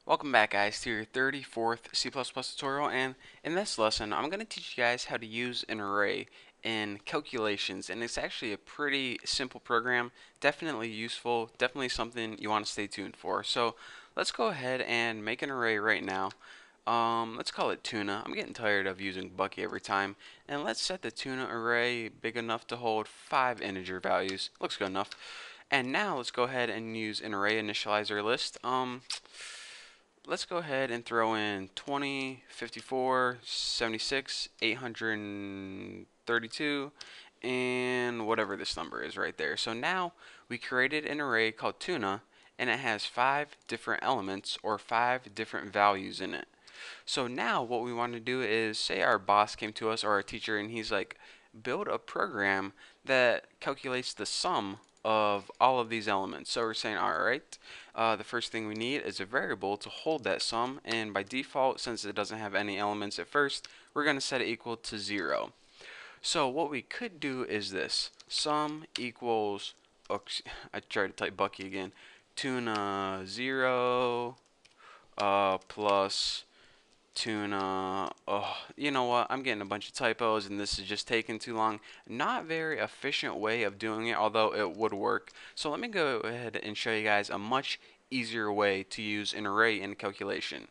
Welcome back, guys, to your 34th C++ tutorial, and in this lesson I'm going to teach you guys how to use an array in calculations, and it's actually a pretty simple program, definitely useful, definitely something you want to stay tuned for. So let's go ahead and make an array right now. Let's call it tuna. I'm getting tired of using Bucky every time, and let's set the tuna array big enough to hold 5 integer values. Looks good enough. And now let's go ahead and use an array initializer list. Let's go ahead and throw in 20, 54, 76, 832, and whatever this number is right there. So now we created an array called tuna, and it has 5 different elements or 5 different values in it. So now what we want to do is, say our boss came to us or our teacher and he's like, build a program that calculates the sum of all of these elements. So we're saying, alright, the first thing we need is a variable to hold that sum, and by default, since it doesn't have any elements at first, we're going to set it equal to 0. So what we could do is this: sum equals, oh, I tried to type Bucky again, tuna 0 plus tuna. Oh, you know what? I'm getting a bunch of typos and this is just taking too long. Not very efficient way of doing it, although it would work. So let me go ahead and show you guys a much easier way to use an array in calculation.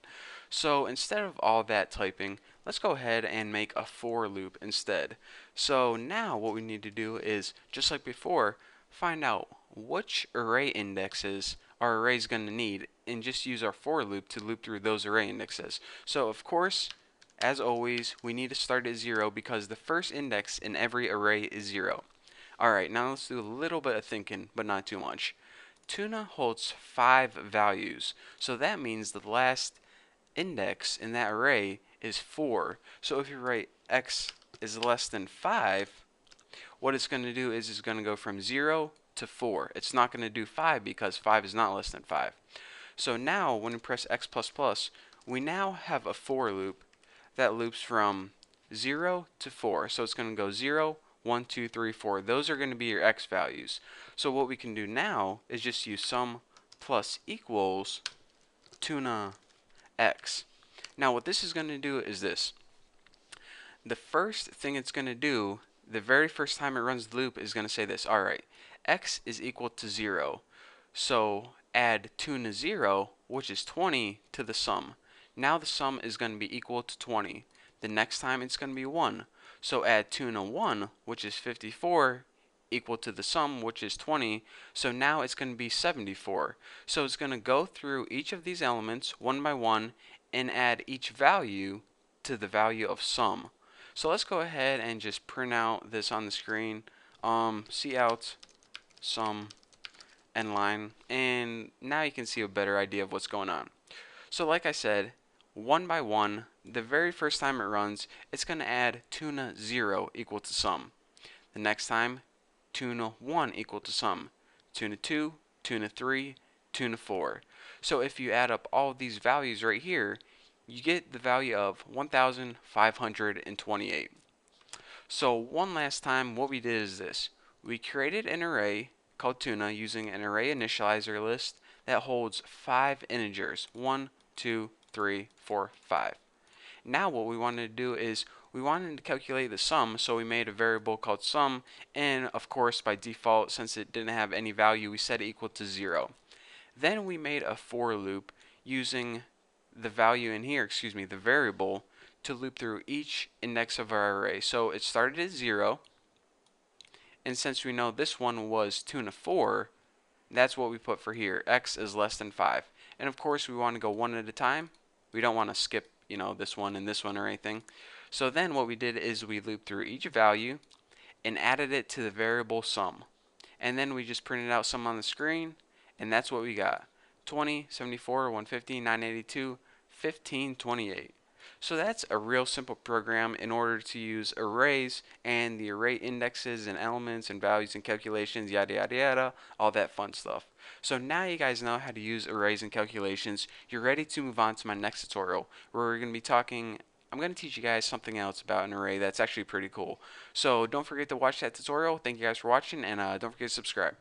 So instead of all that typing, let's go ahead and make a for loop instead. So now what we need to do is, just like before, find out which array indexes our array is going to need and just use our for loop to loop through those array indexes. So of course, as always, we need to start at 0 because the first index in every array is 0. Alright, now let's do a little bit of thinking, but not too much. Tuna holds 5 values, so that means the last index in that array is 4. So if you write x is less than 5, what it's going to do is it's going to go from 0 to 4. It's not going to do 5 because 5 is not less than 5. So now when we press x++, we now have a for loop that loops from 0 to 4. So it's going to go 0, 1, 2, 3, 4. Those are going to be your x values. So what we can do now is just use sum plus equals tuna x. Now what this is going to do is this: the first thing it's going to do, the very first time it runs the loop, is going to say this: alright, x is equal to 0. So add tuna 0, which is 20, to the sum. Now the sum is going to be equal to 20. The next time it's going to be 1. So add tuna 1, which is 54, equal to the sum, which is 20. So now it's going to be 74. So it's going to go through each of these elements one by one and add each value to the value of sum. So let's go ahead and just print out this on the screen. Cout sum end line, and now you can see a better idea of what's going on. So like I said, one by one, the very first time it runs, it's going to add tuna 0 equal to sum. The next time, tuna 1 equal to sum. Tuna 2, tuna 3, tuna 4. So if you add up all of these values right here, you get the value of 1,528. So one last time, what we did is this: we created an array called tuna using an array initializer list that holds 5 integers: 1, 2, 3, 4, 5. Now what we wanted to do is we wanted to calculate the sum, so we made a variable called sum, and of course by default, since it didn't have any value, we set it equal to 0. Then we made a for loop using the value in here, the variable, to loop through each index of our array. So it started at 0, and since we know this one was tuna 4, that's what we put for here: x is less than 5. And of course we want to go one at a time. We don't want to skip, this one and this one or anything. So then what we did is we looped through each value and added it to the variable sum. And then we just printed out sum on the screen, and that's what we got: 20, 74, 150, 982, 1528. So that's a real simple program in order to use arrays and the array indexes and elements and values and calculations, yada yada yada, all that fun stuff. So now you guys know how to use arrays and calculations. You're ready to move on to my next tutorial, where we're going to be talking, I'm going to teach you guys something else about an array that's actually pretty cool. So don't forget to watch that tutorial. Thank you guys for watching, and don't forget to subscribe.